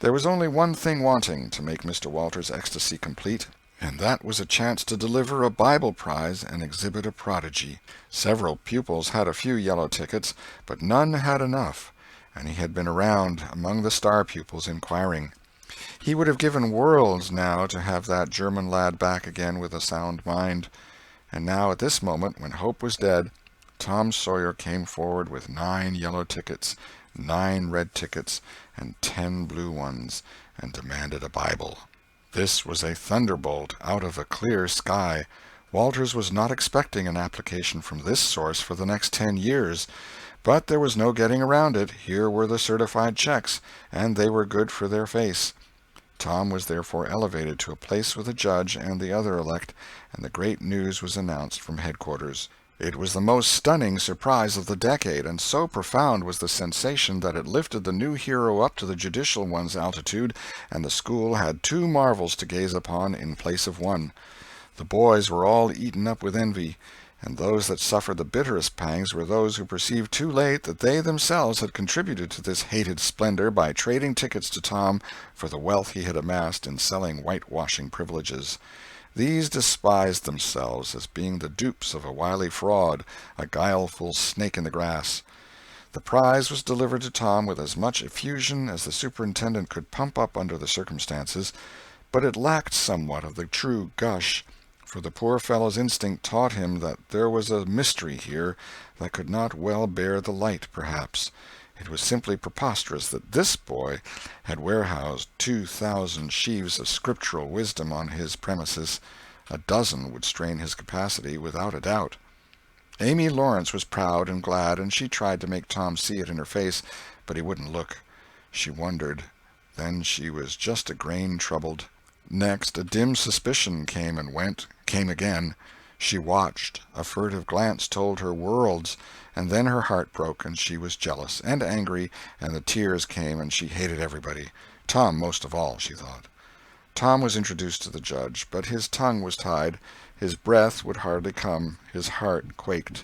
There was only one thing wanting to make Mr. Walters's ecstasy complete, and that was a chance to deliver a Bible prize and exhibit a prodigy. Several pupils had a few yellow tickets, but none had enough, and he had been around among the star pupils inquiring. He would have given worlds now to have that German lad back again with a sound mind. And now at this moment, when hope was dead, Tom Sawyer came forward with 9 yellow tickets, 9 red tickets, and 10 blue ones, and demanded a Bible. This was a thunderbolt out of a clear sky. Walters was not expecting an application from this source for the next 10 years, but there was no getting around it. Here were the certified checks, and they were good for their face. Tom was therefore elevated to a place with the judge and the other elect, and the great news was announced from headquarters. It was the most stunning surprise of the decade, and so profound was the sensation that it lifted the new hero up to the judicial one's altitude, and the school had 2 marvels to gaze upon in place of 1. The boys were all eaten up with envy, and those that suffered the bitterest pangs were those who perceived too late that they themselves had contributed to this hated splendor by trading tickets to Tom for the wealth he had amassed in selling whitewashing privileges. These despised themselves as being the dupes of a wily fraud, a guileful snake in the grass. The prize was delivered to Tom with as much effusion as the superintendent could pump up under the circumstances, but it lacked somewhat of the true gush, for the poor fellow's instinct taught him that there was a mystery here that could not well bear the light, perhaps. It was simply preposterous that this boy had warehoused 2,000 sheaves of scriptural wisdom on his premises. A dozen would strain his capacity, without a doubt. Amy Lawrence was proud and glad, and she tried to make Tom see it in her face, but he wouldn't look. She wondered. Then she was just a grain troubled. Next, a dim suspicion came and went, came again. She watched. A furtive glance told her worlds, and then her heart broke, and she was jealous and angry, and the tears came, and she hated everybody. Tom most of all, she thought. Tom was introduced to the judge, but his tongue was tied, his breath would hardly come, his heart quaked,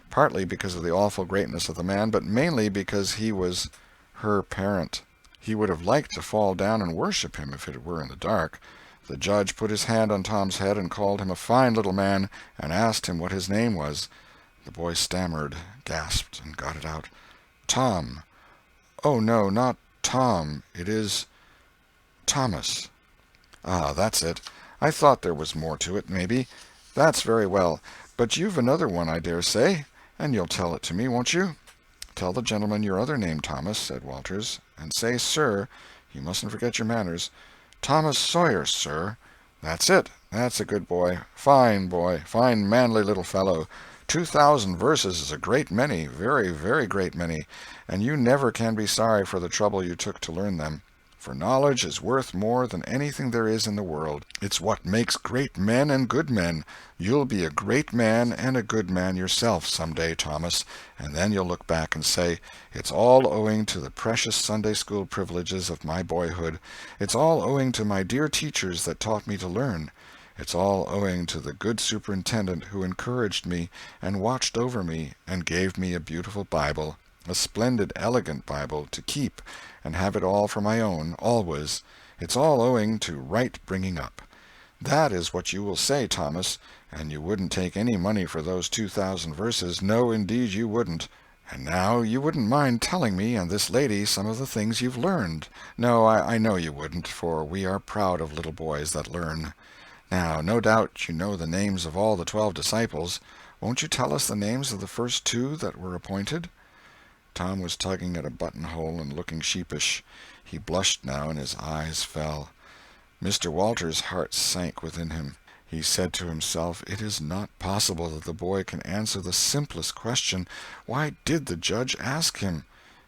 partly because of the awful greatness of the man, but mainly because he was her parent. He would have liked to fall down and worship him if it were in the dark. The judge put his hand on Tom's head and called him a fine little man, and asked him what his name was. The boy stammered, gasped, and got it out. "Tom." "Oh, no, not Tom. It is Thomas." "Ah, that's it. I thought there was more to it, maybe. That's very well. But you've another one, I dare say, and you'll tell it to me, won't you?" "Tell the gentleman your other name, Thomas," said Walters, "and say 'sir.' You mustn't forget your manners." "Thomas Sawyer, sir." "That's it. That's a good boy. Fine boy. Fine manly little fellow. 2,000 verses is a great many, very, very great many, and you never can be sorry for the trouble you took to learn them. For knowledge is worth more than anything there is in the world. It's what makes great men and good men. You'll be a great man and a good man yourself some day, Thomas, and then you'll look back and say, 'It's all owing to the precious Sunday school privileges of my boyhood. It's all owing to my dear teachers that taught me to learn. It's all owing to the good superintendent who encouraged me and watched over me and gave me a beautiful Bible, a splendid, elegant Bible, to keep and have it all for my own, always. It's all owing to right bringing up.' That is what you will say, Thomas, and you wouldn't take any money for those 2,000 verses. No, indeed you wouldn't. And now you wouldn't mind telling me and this lady some of the things you've learned. No, I know you wouldn't, for we are proud of little boys that learn. Now, no doubt you know the names of all the 12 disciples. Won't you tell us the names of the first 2 that were appointed?" Tom was tugging at a buttonhole and looking sheepish. He blushed now, and his eyes fell. Mr. Walters' heart sank within him. He said to himself, "It is not possible that the boy can answer the simplest question. Why did the judge ask him?"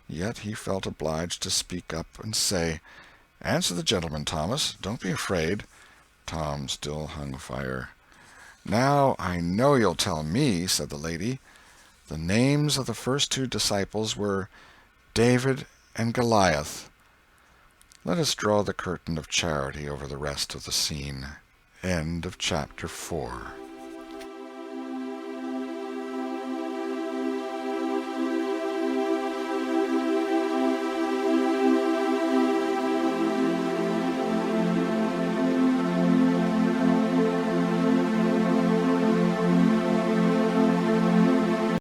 Yet he felt obliged to speak up and say, "Answer the gentleman, Thomas. Don't be afraid." Tom still hung fire. "Now I know you'll tell me," said the lady. "The names of the first 2 disciples were David and Goliath." Let us draw the curtain of charity over the rest of the scene. End of chapter 4.